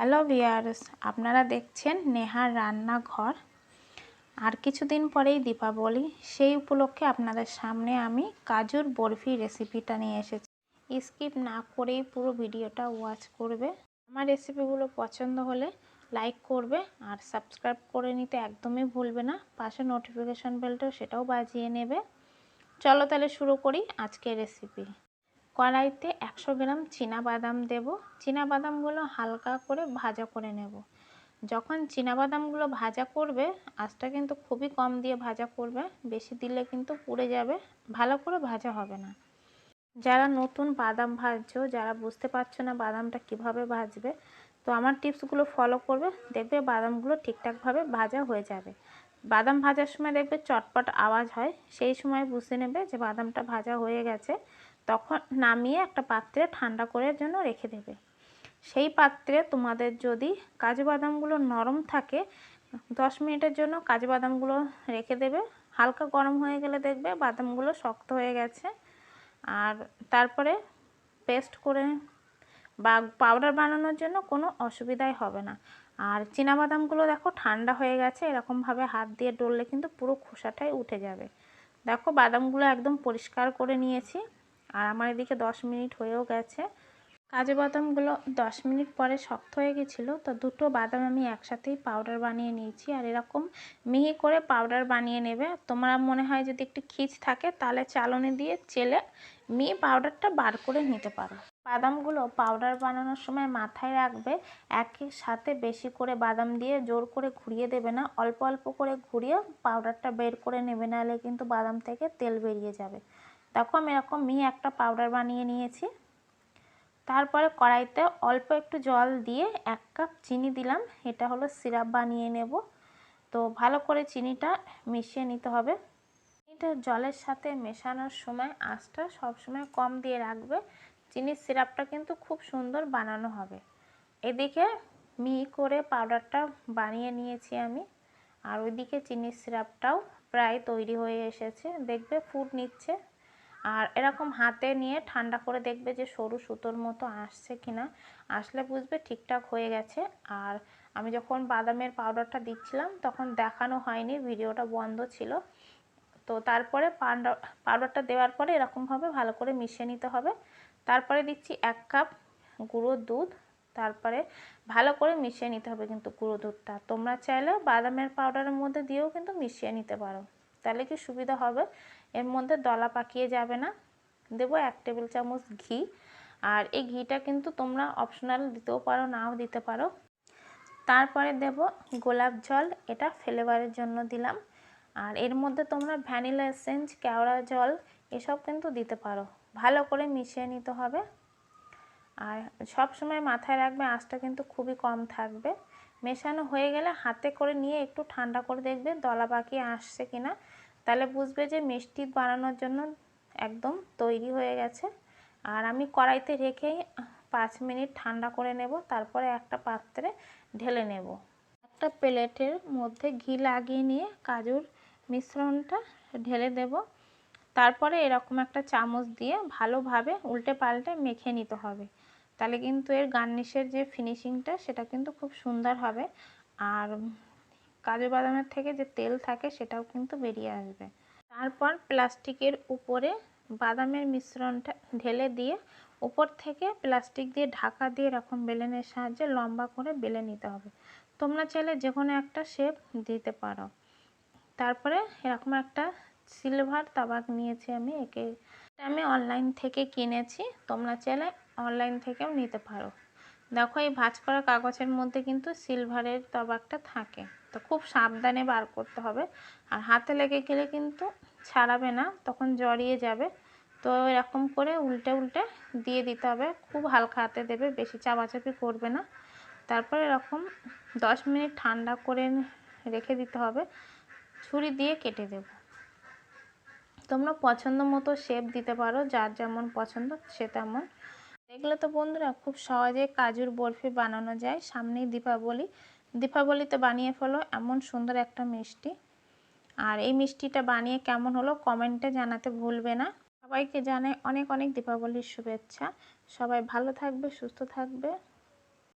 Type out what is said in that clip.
Hello viewers, আপনারা দেখছেন নেহার রান্নাঘর। আর কিছুদিন পরেই দীপাবলি, সেই উপলক্ষে আপনাদের সামনে আমি কাজুর বরফি রেসিপিটা নিয়ে এসেছি। স্কিপ না করেই পুরো ভিডিওটা ওয়াচ করবে। আমার রেসিপিগুলো পছন্দ হলে লাইক করবে আর সাবস্ক্রাইব করে নিতে একদমই ভুলবে না। পাশে নোটিফিকেশন বেলটাও সেটাও বাজিয়ে নেবে। চলো তাহলে শুরু করি আজকের রেসিপি। কড়াইতে 100 গ্রাম বাদাম দেব। বাদামগুলো হালকা করে ভাজা করে নেব। যখন বাদামগুলো ভাজা করবে, আঁচটা কিন্তু খুবই কম দিয়ে ভাজা করবে, বেশি দিলে কিন্তু পুড়ে যাবে, ভালো করে ভাজা হবে না। যারা নতুন বাদাম ভাজছো, যারা বুঝতে পারছো না বাদামটা কিভাবে ভাজবে, তো আমার টিপসগুলো ফলো করবে, দেখবে বাদামগুলো ঠিকঠাকভাবে ভাজা হয়ে যাবে। বাদাম ভাজার সময় দেখবে চটপট আওয়াজ হয়, সেই সময় বুঝে নেবে যে বাদামটা ভাজা হয়ে গেছে। তখন নামিয়ে একটা পাত্রে ঠান্ডা করার জন্য রেখে দেবে। সেই পাত্রে তোমাদের যদি কাজু বাদামগুলো নরম থাকে, 10 মিনিটের জন্য কাজু বাদামগুলো রেখে দেবে। হালকা গরম হয়ে গেলে দেখবে বাদামগুলো শক্ত হয়ে গেছে। আর তারপরে পেস্ট করে বা পাউডার বানানোর জন্য কোনো অসুবিধাই হবে না। আর বাদামগুলো দেখো ঠান্ডা হয়ে গেছে, এরকমভাবে হাত দিয়ে ডললে কিন্তু পুরো খোসাটাই উঠে যাবে। দেখো বাদামগুলো একদম পরিষ্কার করে নিয়েছি। আর আমার এদিকে 10 মিনিট হয়েও গেছে। কাজু বাদামগুলো 10 মিনিট পরে শক্ত হয়ে গেছিলো, তো দুটো বাদাম আমি একসাথেই পাউডার বানিয়ে নিয়েছি। আর এরকম মিহি করে পাউডার বানিয়ে নেবে। তোমার মনে হয় যদি একটু খিচ থাকে, তাহলে চালনি দিয়ে চেলে মিহি পাউডারটা বার করে নিতে পারো। বাদামগুলো পাউডার বানানোর সময় মাথায় রাখবে, একই সাথে বেশি করে বাদাম দিয়ে জোর করে ঘুরিয়ে দেবে না, অল্প অল্প করে ঘুরিয়ে পাউডারটা বের করে নেবে, নাহলে কিন্তু বাদাম থেকে তেল বেরিয়ে যাবে। দেখো আমি এরকম মিহি একটা পাউডার বানিয়ে নিয়েছি। তারপরে কড়াইতে অল্প একটু জল দিয়ে 1 কাপ চিনি দিলাম। এটা হলো সিরাপ বানিয়ে নেব। তো ভালো করে চিনিটা মিশিয়ে নিতে হবে। চিনিটা জলের সাথে মেশানোর সময় আঁচটা সবসময় কম দিয়ে রাখবে। চিনির সিরাপটা কিন্তু খুব সুন্দর বানানো হবে। এদিকে মিহি করে পাউডারটা বানিয়ে নিয়েছি আমি। আর ওইদিকে চিনির সিরাপটাও প্রায় তৈরি হয়ে এসেছে, দেখবে ফুট নিচ্ছে। আর এরকম হাতে নিয়ে ঠান্ডা করে দেখবে যে সরু সুতোর মতো আসছে কিনা, আসলে বুঝবে ঠিকঠাক হয়ে গেছে। আর আমি যখন বাদামের পাউডারটা দিচ্ছিলাম তখন দেখানো হয়নি, ভিডিওটা বন্ধ ছিল। তো তারপরে পাউডারটা দেওয়ার পরে এরকমভাবে ভালো করে মিশিয়ে নিতে হবে। তারপরে দিচ্ছি 1 কাপ গুঁড়ো দুধ। তারপরে ভালো করে মিশিয়ে নিতে হবে কিন্তু গুঁড়ো দুধটা। তোমরা চাইলে বাদামের পাউডারের মধ্যে দিয়েও কিন্তু মিশিয়ে নিতে পারো, তাহলে কি সুবিধা হবে, এর মধ্যে দলা পাকিয়ে যাবে না। দেবো 1 টেবিল চামচ ঘি। আর এই ঘিটা কিন্তু তোমরা অপশনাল দিতেও পারো, নাও দিতে পারো। তারপরে দেব গোলাপ জল, এটা ফ্লেভারের জন্য দিলাম। আর এর মধ্যে তোমরা ভ্যানিলা এসেন্স, কেওড়া জল এসব কিন্তু দিতে পারো। ভালো করে মিশিয়ে নিতে হবে। আর সব সময় মাথায় রাখবে আঁচটা কিন্তু খুবই কম থাকবে। মেশানো হয়ে গেলে হাতে করে নিয়ে একটু ঠান্ডা করে দেখবে দলা পাকিয়ে আসছে কিনা, তাহলে বুঝবে যে মিষ্টি বানানোর জন্য একদম তৈরি হয়ে গেছে। আর আমি কড়াইতে রেখেই 5 মিনিট ঠান্ডা করে নেব। তারপরে একটা পাত্রে ঢেলে নেব। একটা প্লেটের মধ্যে ঘি লাগিয়ে নিয়ে কাজুর মিশ্রণটা ঢেলে দেব। তারপরে এরকম একটা চামচ দিয়ে ভালোভাবে উল্টে পাল্টে মেখে নিতে হবে, তাহলে কিন্তু এর গার্নিশের যে ফিনিশিংটা সেটা কিন্তু খুব সুন্দর হবে। আর কাজু বাদামের থেকে যে তেল থাকে সেটাও কিন্তু বেরিয়ে আসবে। তারপর প্লাস্টিকের উপরে বাদামের মিশ্রণটা ঢেলে দিয়ে উপর থেকে প্লাস্টিক দিয়ে ঢাকা দিয়ে এরকম বেলনের সাহায্যে লম্বা করে বেলে নিতে হবে। তোমরা চাইলে যে কোনো একটা শেপ দিতে পারো। তারপরে এরকম একটা সিলভার তাওয়াক নিয়েছি আমি, আমি অনলাইন থেকে কিনেছি, তোমরা চাইলে অনলাইন থেকেও নিতে পারো। দেখো এই ভাঁজ করা কাগজের মধ্যে কিন্তু সিলভারের তাওয়াকটা থাকে, তো খুব সাবধানে বার করতে হবে। আর হাতে লেগে গেলে কিন্তু ছাড়াবে না, তখন জড়িয়ে যাবে। তো এরকম করে উল্টে উল্টে দিয়ে দিতে হবে, খুব হালকা হাতে দেবে, বেশি চাপাচাপি করবে না। তারপর এরকম 10 মিনিট ঠান্ডা করে রেখে দিতে হবে। ছুরি দিয়ে কেটে দেব। তোমরা পছন্দ মতো শেপ দিতে পারো, যার যেমন পছন্দ সে তেমন। দেখলে তো বন্ধুরা, খুব সহজে কাজুর বরফি বানানো যায়। সামনেই দীপাবলিতে বানিয়ে ফেলো এমন সুন্দর একটা মিষ্টি। আর এই মিষ্টিটা বানিয়ে কেমন হলো কমেন্টে জানাতে ভুলবে না। সবাইকে জানাই অনেক অনেক দীপাবলির শুভেচ্ছা। সবাই ভালো থাকবে, সুস্থ থাকবে।